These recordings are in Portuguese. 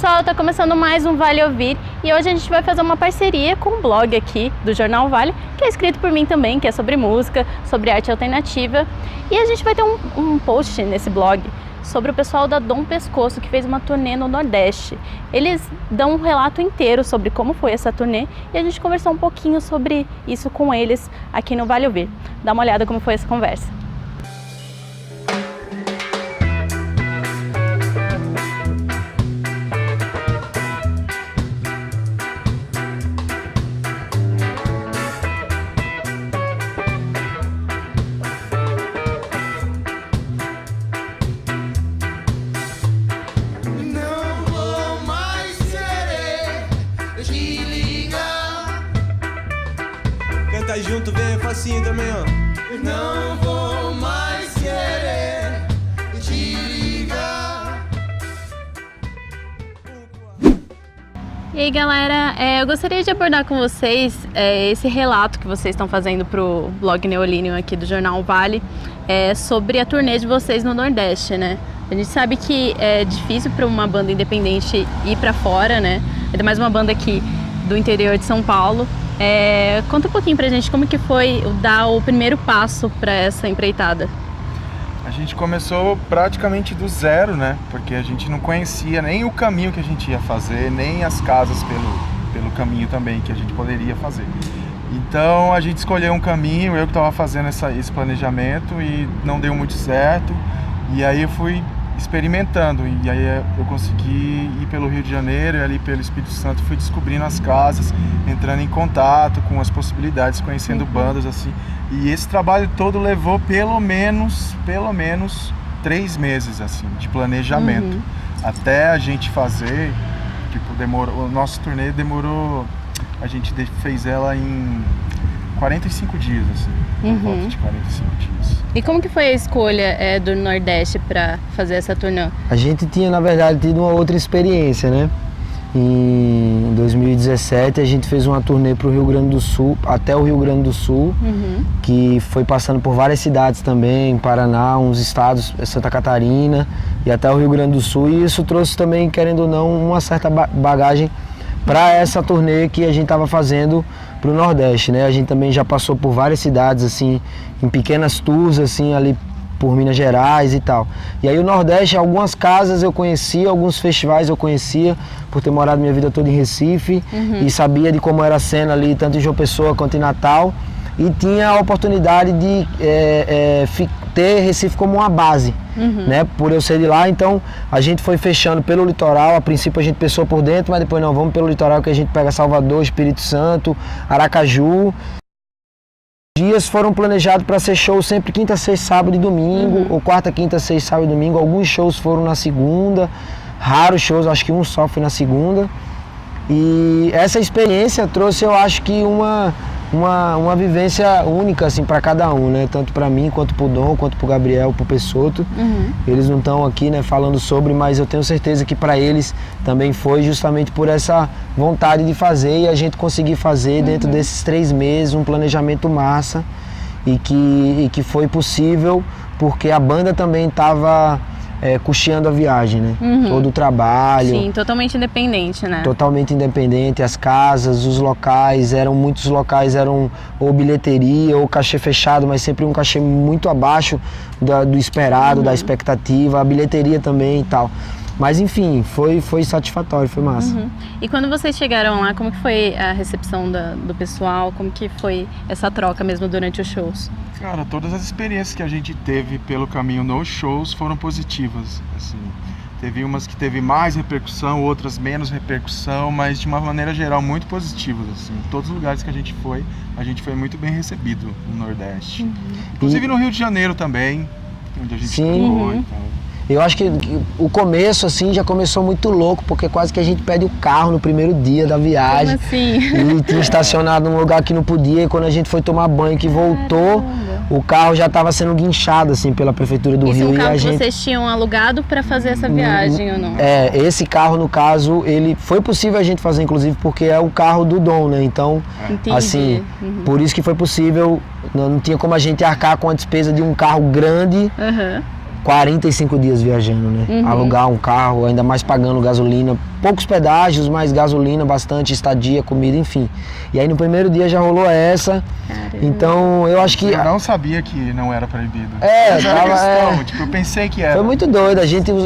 pessoal, tá começando mais um Vale Ouvir e hoje a gente vai fazer uma parceria com um blog aqui do Jornal Vale, que é escrito por mim também, que é sobre música, sobre arte alternativa. E a gente vai ter um post nesse blog sobre o pessoal da Dom Pescoço, que fez uma turnê no Nordeste. Eles dão um relato inteiro sobre como foi essa turnê e a gente conversou um pouquinho sobre isso com eles aqui no Vale Ouvir. Dá uma olhada como foi essa conversa. Canta junto, vem facinho também, ó. Não vou mais querer te ligar. E aí, galera, eu gostaria de abordar com vocês esse relato que vocês estão fazendo pro blog Neolínio aqui do Jornal Vale sobre a turnê de vocês no Nordeste, né? A gente sabe que é difícil para uma banda independente ir para fora, né? Ainda mais uma banda aqui do interior de São Paulo. Conta um pouquinho pra gente como que foi dar o primeiro passo para essa empreitada. A gente começou praticamente do zero, né? Porque a gente não conhecia nem o caminho que a gente ia fazer, nem as casas pelo caminho também que a gente poderia fazer. Então a gente escolheu um caminho, eu que estava fazendo esse planejamento e não deu muito certo. E aí eu fui experimentando, e aí eu consegui ir pelo Rio de Janeiro e ali pelo Espírito Santo, fui descobrindo as casas, entrando em contato com as possibilidades, conhecendo bandas assim. E esse trabalho todo levou pelo menos 3 meses assim de planejamento, até a gente fazer. Tipo, demorou, o nosso turnê demorou, a gente fez ela em 45 dias assim, por volta de 45 dias. E como que foi a escolha do Nordeste para fazer essa turnê? A gente tinha, na verdade, tido uma outra experiência, né? Em 2017 a gente fez uma turnê para o Rio Grande do Sul, até o Rio Grande do Sul, que foi passando por várias cidades também, Paraná, uns estados, Santa Catarina e até o Rio Grande do Sul. E isso trouxe também, querendo ou não, uma certa bagagem para essa turnê que a gente estava fazendo para o Nordeste, né? A gente também já passou por várias cidades, assim, em pequenas tours, assim, ali por Minas Gerais e tal. E aí o Nordeste, algumas casas eu conhecia, alguns festivais eu conhecia, por ter morado minha vida toda em Recife, e sabia de como era a cena ali, tanto em João Pessoa quanto em Natal, e tinha a oportunidade de ter Recife como uma base, né? Por eu ser de lá, então a gente foi fechando pelo litoral. A princípio a gente pensou por dentro, mas depois não, vamos pelo litoral, que a gente pega Salvador, Espírito Santo, Aracaju. Os dias foram planejados para ser show sempre quinta, sexta, sábado e domingo, ou quarta, quinta, sexta, sábado e domingo. Alguns shows foram na segunda, raros shows, acho que um só foi na segunda. E essa experiência trouxe, eu acho que uma vivência única assim para cada um, né? Tanto para mim, quanto pro Dom, quanto pro Gabriel, pro Peixoto. Eles não estão aqui, né, falando sobre, mas eu tenho certeza que para eles também foi justamente por essa vontade de fazer, e a gente conseguir fazer dentro desses 3 meses um planejamento massa, e que foi possível porque a banda também estava custeando a viagem, né? Todo o trabalho. Sim, totalmente independente, né? Totalmente independente, as casas, os locais, muitos locais eram ou bilheteria ou cachê fechado, mas sempre um cachê muito abaixo do esperado, da expectativa, a bilheteria também e tal. Mas enfim, foi satisfatório, foi massa. E quando vocês chegaram lá, como que foi a recepção do pessoal? Como que foi essa troca mesmo durante os shows? Cara, todas as experiências que a gente teve pelo caminho nos shows foram positivas, assim. Teve umas que teve mais repercussão, outras menos repercussão, mas de uma maneira geral muito positivas, assim. Em todos os lugares que a gente foi muito bem recebido no Nordeste. Inclusive no Rio de Janeiro também, onde a gente ficou e tal. Eu acho que o começo, assim, já começou muito louco, porque quase que a gente perde o carro no primeiro dia da viagem. Como assim? E tinha estacionado num lugar que não podia, e quando a gente foi tomar banho, que voltou, o carro já estava sendo guinchado, assim, pela Prefeitura do Rio. Isso é um carro e a que gente... vocês tinham alugado para fazer essa viagem ou não? Esse carro, no caso, ele foi possível a gente fazer, inclusive, porque é o carro do Dom, né? Então, assim, por isso que foi possível, não tinha como a gente arcar com a despesa de um carro grande, 45 dias viajando, né? Alugar um carro, ainda mais pagando gasolina, poucos pedágios, mas gasolina, bastante estadia, comida, enfim. E aí no primeiro dia já rolou essa. Caramba. Então eu acho que... Eu não sabia que não era proibido. É, essa era a tava, questão, tipo, eu pensei que era. Foi muito doido,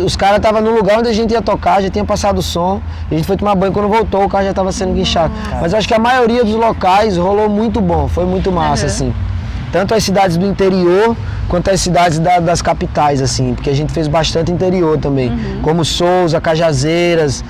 os caras estavam no lugar onde a gente ia tocar, já tinha passado o som, a gente foi tomar banho, quando voltou o carro já estava sendo guinchado. Mas eu acho que a maioria dos locais rolou muito bom, foi muito massa, assim. Tanto as cidades do interior, quanto as cidades das capitais, assim, porque a gente fez bastante interior também, como Souza, Cajazeiras,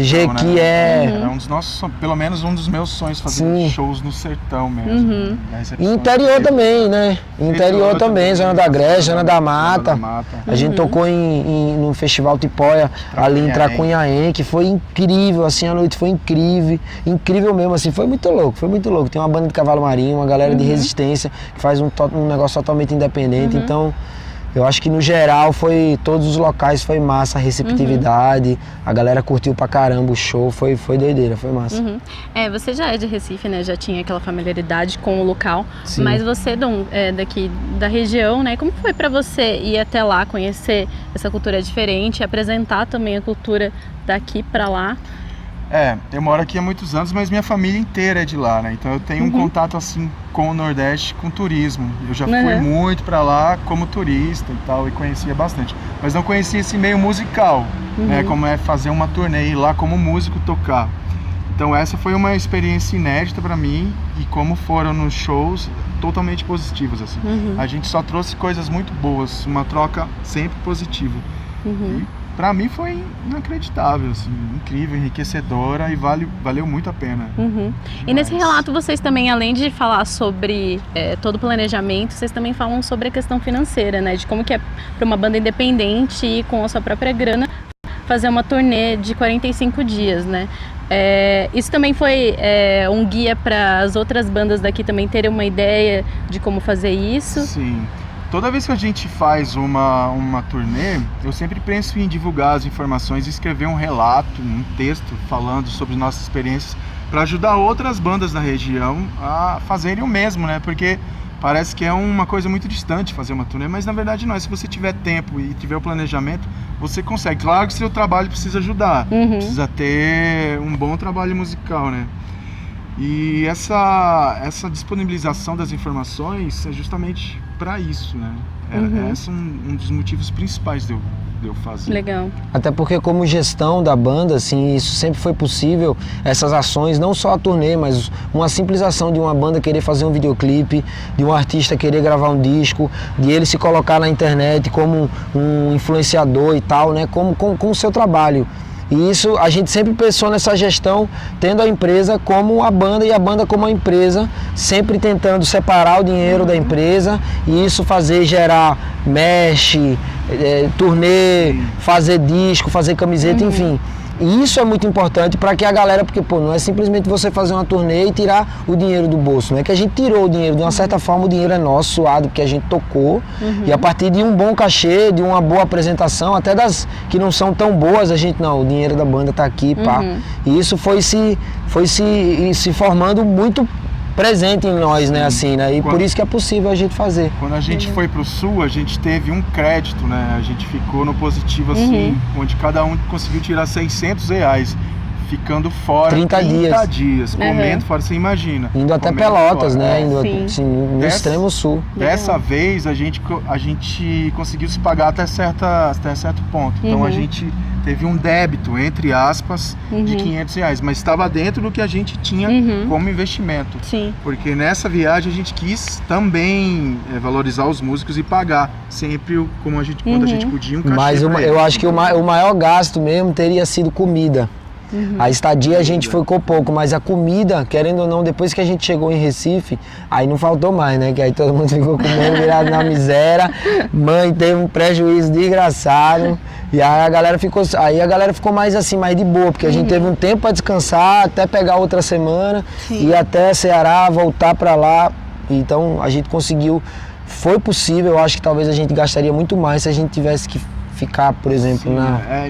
Jequié. Era um dos nossos, pelo menos um dos meus sonhos, fazer shows no sertão mesmo. E interior também, né? Interior também, Zona da Grécia, Zona da Mata. A gente tocou no Festival Tipóia, ali em Tracunhaém, que foi incrível, assim, a noite foi incrível, incrível mesmo, assim, foi muito louco, foi muito louco. Tem uma banda de cavalo marinho, uma galera de resistência, que faz um negócio totalmente independente, então eu acho que no geral todos os locais foi massa, a receptividade, a galera curtiu pra caramba o show, foi doideira, foi massa. Você já é de Recife, né, já tinha aquela familiaridade com o local, Sim. mas você daqui da região, né, como foi pra você ir até lá, conhecer essa cultura diferente, apresentar também a cultura daqui pra lá? Eu moro aqui há muitos anos, mas minha família inteira é de lá, né? Então eu tenho um contato assim com o Nordeste, com turismo. Eu já fui muito pra lá como turista e tal, e conhecia bastante. Mas não conhecia esse meio musical, né? Como é fazer uma turnê, ir lá como músico tocar. Então essa foi uma experiência inédita pra mim, e como foram nos shows, totalmente positivos, assim. A gente só trouxe coisas muito boas, uma troca sempre positiva. E pra mim foi inacreditável, assim, incrível, enriquecedora, e valeu muito a pena. E nesse relato vocês também, além de falar sobre todo o planejamento, vocês também falam sobre a questão financeira, né? De como que é para uma banda independente e com a sua própria grana fazer uma turnê de 45 dias, né? Isso também foi um guia para as outras bandas daqui também terem uma ideia de como fazer isso? Sim. Toda vez que a gente faz uma turnê, eu sempre penso em divulgar as informações e escrever um relato, um texto falando sobre nossas experiências para ajudar outras bandas da região a fazerem o mesmo, né? Porque parece que é uma coisa muito distante fazer uma turnê, mas na verdade não é. Se você tiver tempo e tiver o planejamento, você consegue. Claro que seu trabalho precisa ajudar, precisa ter um bom trabalho musical, né? E essa disponibilização das informações é justamente para isso, né? Esse é um dos motivos principais de eu fazer. Legal. Até porque como gestão da banda, assim, isso sempre foi possível, essas ações, não só a turnê, mas uma simples ação de uma banda querer fazer um videoclipe, de um artista querer gravar um disco, de ele se colocar na internet como um influenciador e tal, né? Com o seu trabalho. E isso a gente sempre pensou nessa gestão, tendo a empresa como a banda e a banda como a empresa, sempre tentando separar o dinheiro da empresa e isso gerar merch, turnê, fazer disco, fazer camiseta, enfim. E isso é muito importante para que a galera, porque não é simplesmente você fazer uma turnê e tirar o dinheiro do bolso, não é que a gente tirou o dinheiro, de uma certa forma o dinheiro é nosso, suado, porque a gente tocou, e a partir de um bom cachê, de uma boa apresentação, até das que não são tão boas, a gente, não, o dinheiro da banda tá aqui, pá. E isso foi se formando muito presente em nós, né, assim, né, e por isso que é possível a gente fazer. Quando a gente foi pro Sul, a gente teve um crédito, né, a gente ficou no positivo, assim, onde cada um conseguiu tirar R$600, ficando fora 30 dias, comendo fora, você imagina. Indo até Pelotas, fora, né, indo assim, no extremo sul. Dessa vez, a gente conseguiu se pagar até certo ponto, então a gente teve um débito, entre aspas, de R$500, mas estava dentro do que a gente tinha como investimento. Sim. Porque nessa viagem a gente quis também valorizar os músicos e pagar sempre quando a gente podia um cachê. Mas eu acho que o maior gasto mesmo teria sido comida. A estadia a gente ficou pouco, mas a comida, querendo ou não, depois que a gente chegou em Recife, aí não faltou mais, né? Que aí todo mundo ficou comendo, virado na miséria, mãe teve um prejuízo desgraçado, e aí a galera ficou mais assim, mais de boa, porque a gente teve um tempo para descansar, até pegar outra semana, ir até Ceará, voltar para lá, então a gente conseguiu, foi possível, eu acho que talvez a gente gastaria muito mais se a gente tivesse que ficar, por exemplo,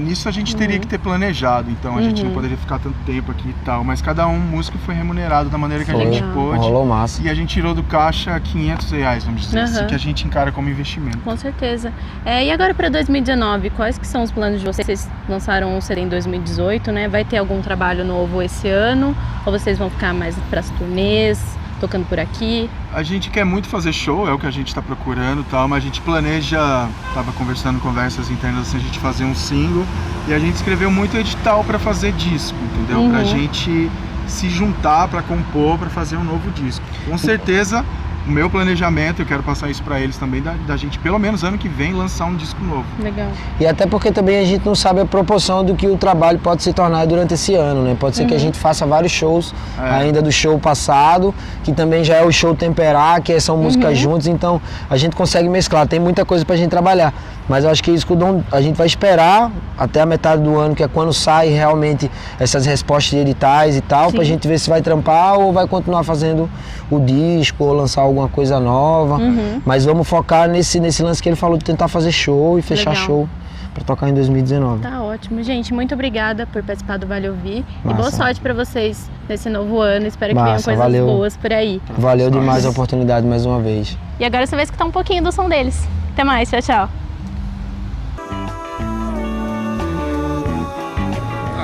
nisso a gente teria que ter planejado, então a gente não poderia ficar tanto tempo aqui e tal, mas cada músico foi remunerado da maneira que a gente pôde. Rolou massa. E a gente tirou do caixa R$500, vamos dizer assim, que a gente encara como investimento. Com certeza. E agora para 2019, quais que são os planos de vocês? Vocês lançaram um CD em 2018, né? Vai ter algum trabalho novo esse ano? Ou vocês vão ficar mais para as turnês, tocando por aqui? A gente quer muito fazer show, é o que a gente está procurando e tal, mas a gente planeja, tava conversando conversas internas assim, a gente fazer um single, e a gente escreveu muito edital para fazer disco, entendeu? Pra gente se juntar, para compor, para fazer um novo disco. Com certeza, o meu planejamento, eu quero passar isso para eles também, da gente pelo menos ano que vem lançar um disco novo. Legal. E até porque também a gente não sabe a proporção do que o trabalho pode se tornar durante esse ano, né? Pode ser que a gente faça vários shows ainda do show passado, que também já é o show Temperar, que são músicas juntas, então a gente consegue mesclar, tem muita coisa pra gente trabalhar. Mas eu acho que isso que a gente vai esperar até a metade do ano, que é quando sai realmente essas respostas de editais e tal, pra gente ver se vai trampar ou vai continuar fazendo o disco ou lançar alguma coisa nova. Mas vamos focar nesse lance que ele falou de tentar fazer show e fechar show pra tocar em 2019. Tá ótimo. Gente, muito obrigada por participar do Vale Ouvir. E boa sorte pra vocês nesse novo ano. Espero que venham coisas boas por aí. Valeu demais a oportunidade mais uma vez. E agora você vai escutar um pouquinho do som deles. Até mais, tchau, tchau.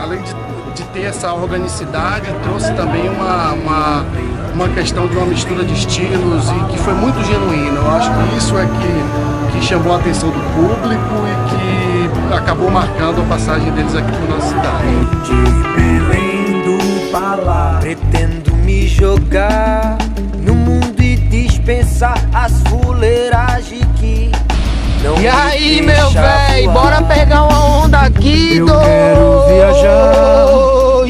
Além de ter essa organicidade, trouxe também uma questão de uma mistura de estilos e que foi muito genuíno. Eu acho que isso é que chamou a atenção do público e que acabou marcando a passagem deles aqui por nossa cidade. De Belém do Pará, pretendo me jogar no mundo e dispensar as fuleiragens que não. E aí, meu véi, bora pegar uma onda aqui, eu quero viajar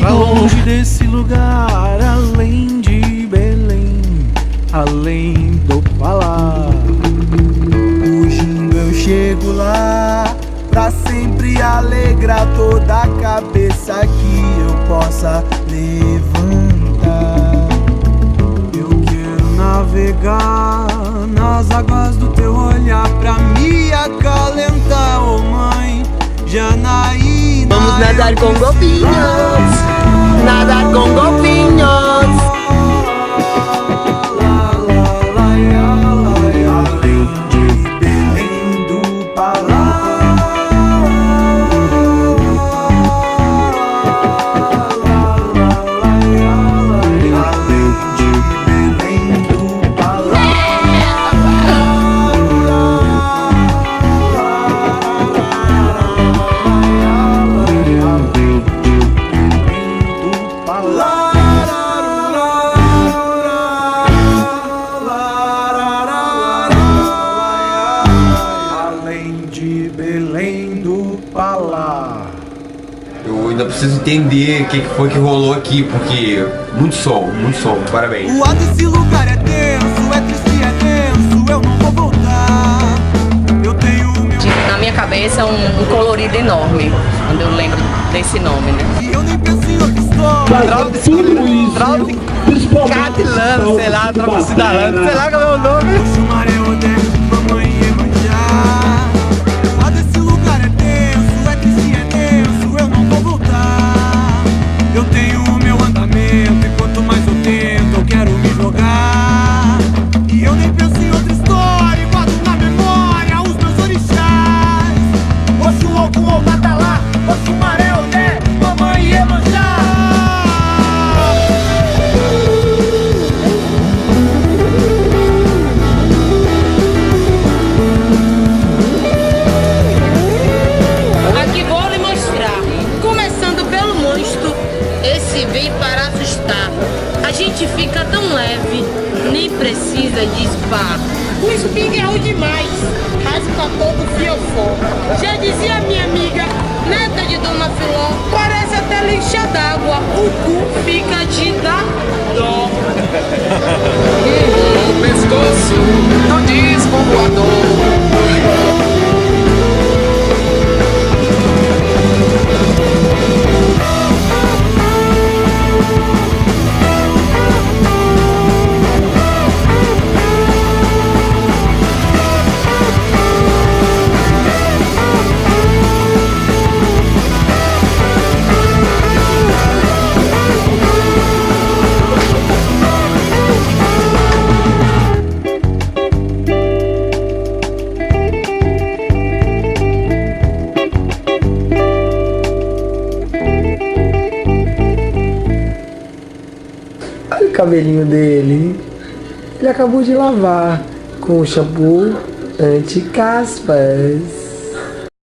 pra longe desse lugar, além de Belém, além do Pará. Fugindo eu chego lá, pra sempre alegrar toda a cabeça que eu possa levantar. Eu quero navegar nas águas do teu olhar pra me acalentar, oh mãe Janaína. Vamos nadar com golfinhos, nadar com golfinhos. Além de Belém do Pará. Eu ainda preciso entender o que foi que rolou aqui, porque muito som, parabéns. O ar desse lugar é denso, é triste, é denso, eu não vou voltar. Eu tenho o meu. Na minha cabeça um colorido enorme, quando eu lembro desse nome, né? E eu nem penso em outra história. Catilano, sei lá, Trabucidalano, sei lá qual é o nome. O Chumaré, Odete, mamãe e Iemanjá. O ar desse lugar é denso, é triste, é denso, eu não vou voltar. Eu tenho o meu andamento e quanto mais eu tento, eu quero me jogar. E eu nem penso em outra história, guardo na memória os meus orixás. Oxu, Ogum, Obatalá, o Chumaré, Odete, mamãe e Iemanjá. Aqui vou lhe mostrar. Começando pelo monstro, esse veio para assustar. A gente fica tão leve, nem precisa de spa. O espinho é ruim demais, raspa todo o fiofó. Já dizia minha amiga, neta de Dona Filó, parece até lixa d'água, o cu fica de dar dó. O pescoço do disco voador. Olha o cabelinho dele. Ele acabou de lavar com o shampoo anti-caspas.